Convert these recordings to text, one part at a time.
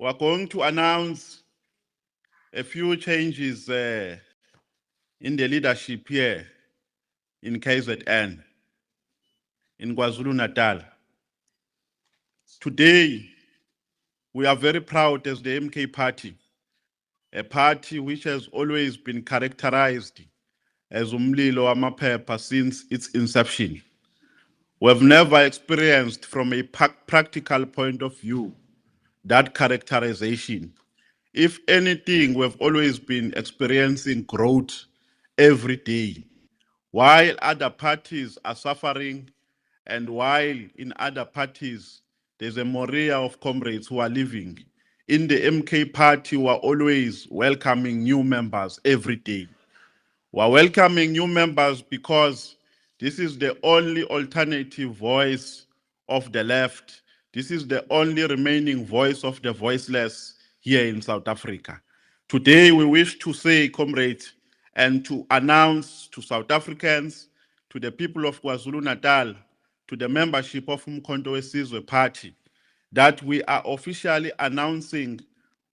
we're going to announce a few changes in the leadership here in KZN, in KwaZulu-Natal. Today, we are very proud as the MK Party, a party which has always been characterized as umlilo wamaphepha since its inception. We've never experienced from a practical point of view that characterization. If anything, we've always been experiencing growth every day. While other parties are suffering, and while in other parties there's a moria of comrades who are leaving, in the MK Party we're always welcoming new members every day. We're welcoming new members because this is the only alternative voice of the left. This is the only remaining voice of the voiceless here in South Africa. Today, we wish to say, comrades, and to announce to South Africans, to the people of KwaZulu-Natal, to the membership of Umkhonto weSizwe Party, that we are officially announcing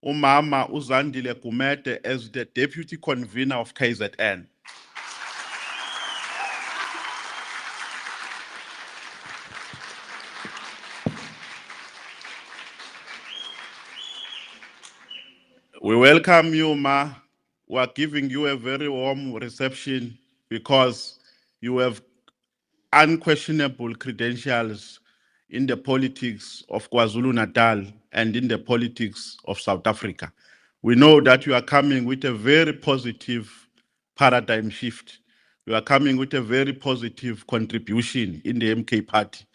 Umama Uzandile Gumede as the deputy convener of KZN. We welcome you, Ma. We are giving you a very warm reception because you have unquestionable credentials in the politics of KwaZulu-Natal and in the politics of South Africa. We know that you are coming with a very positive paradigm shift. You are coming with a very positive contribution in the MK Party.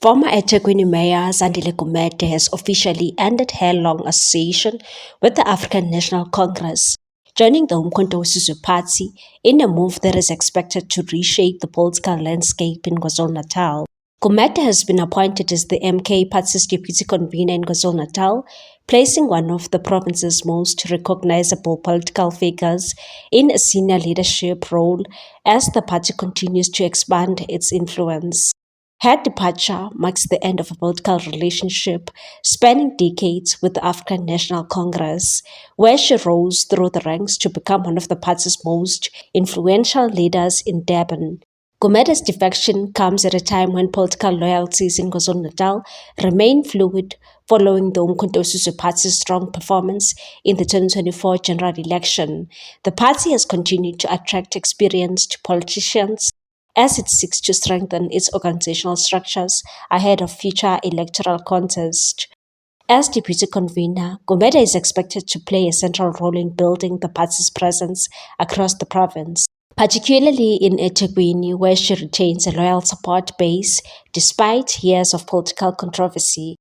Former eThekwini Mayor Zandile Gumede has officially ended her long association with the African National Congress, joining the Umkhonto weSizwe Party in a move that is expected to reshape the political landscape in KwaZulu-Natal. Gumede has been appointed as the MK Party's deputy convener in KwaZulu-Natal, placing one of the province's most recognizable political figures in a senior leadership role as the party continues to expand its influence. Her departure marks the end of a political relationship spanning decades with the African National Congress, where she rose through the ranks to become one of the party's most influential leaders in Durban. Gumede's defection comes at a time when political loyalties in KwaZulu-Natal remain fluid following the Umkhonto weSizwe Party's strong performance in the 2024 general election. The party has continued to attract experienced politicians as it seeks to strengthen its organizational structures ahead of future electoral contests. As deputy convener, Gumede is expected to play a central role in building the party's presence across the province, particularly in eThekwini, where she retains a loyal support base despite years of political controversy.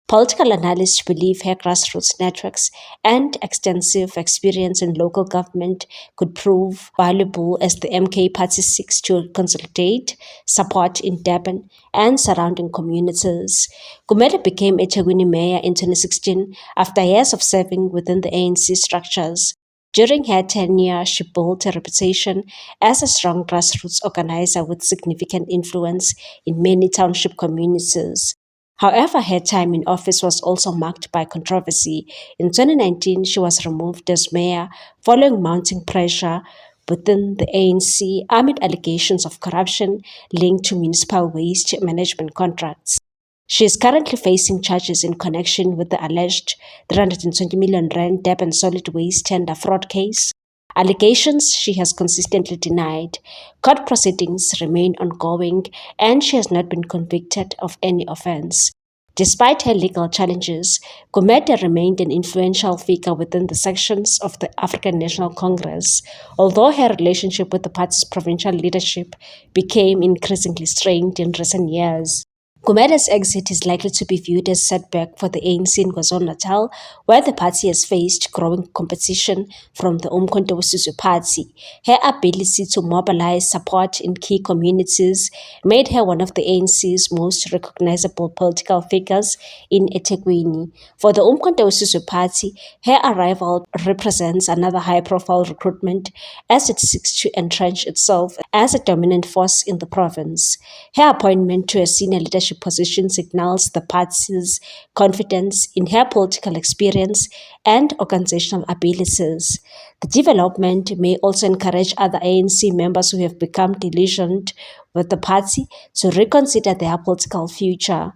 Political analysts believe her grassroots networks and extensive experience in local government could prove valuable as the MK Party seeks to consolidate support in Durban and surrounding communities. Gumede became eThekwini mayor in 2016 after years of serving within the ANC structures. During her tenure, she built a reputation as a strong grassroots organizer with significant influence in many township communities. However, her time in office was also marked by controversy. In 2019, she was removed as mayor following mounting pressure within the ANC amid allegations of corruption linked to municipal waste management contracts. She is currently facing charges in connection with the alleged 320 million rand Durban solid waste tender fraud case, allegations she has consistently denied. Court proceedings remain ongoing and she has not been convicted of any offense. Despite her legal challenges, Gumede remained an influential figure within the sections of the African National Congress, although her relationship with the party's provincial leadership became increasingly strained in recent years. Gumede's exit is likely to be viewed as a setback for the ANC in KwaZulu-Natal, where the party has faced growing competition from the Umkhonto weSizwe Party. Her ability to mobilize support in key communities made her one of the ANC's most recognizable political figures in eThekwini. For the Umkhonto weSizwe Party, her arrival represents another high-profile recruitment as it seeks to entrench itself as a dominant force in the province. Her appointment to a senior leadership leadership position signals the party's confidence in her political experience and organizational abilities. The development may also encourage other ANC members who have become disillusioned with the party to reconsider their political future.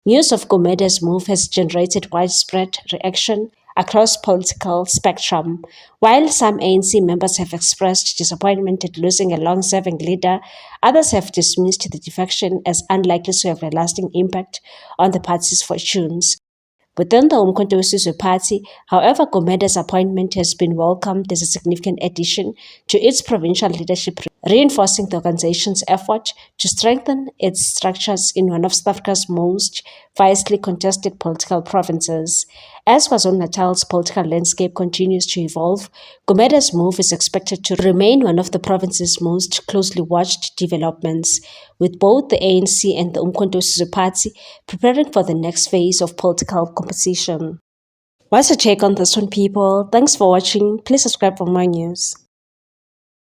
News of Gumeda's move has generated widespread reaction across political spectrum. While some ANC members have expressed disappointment at losing a long-serving leader, others have dismissed the defection as unlikely to have a lasting impact on the party's fortunes. Within the Umkhonto weSizwe Party, however, Gumeda's appointment has been welcomed as a significant addition to its provincial leadership, reinforcing the organization's effort to strengthen its structures in one of South Africa's most fiercely contested political provinces. As KwaZulu-Natal's political landscape continues to evolve, Gumeda's move is expected to remain one of the province's most closely watched developments, with both the ANC and the Umkhonto weSizwe Party preparing for the next phase of political competition. What's your take on this one, people? Thanks for watching. Please subscribe for more news.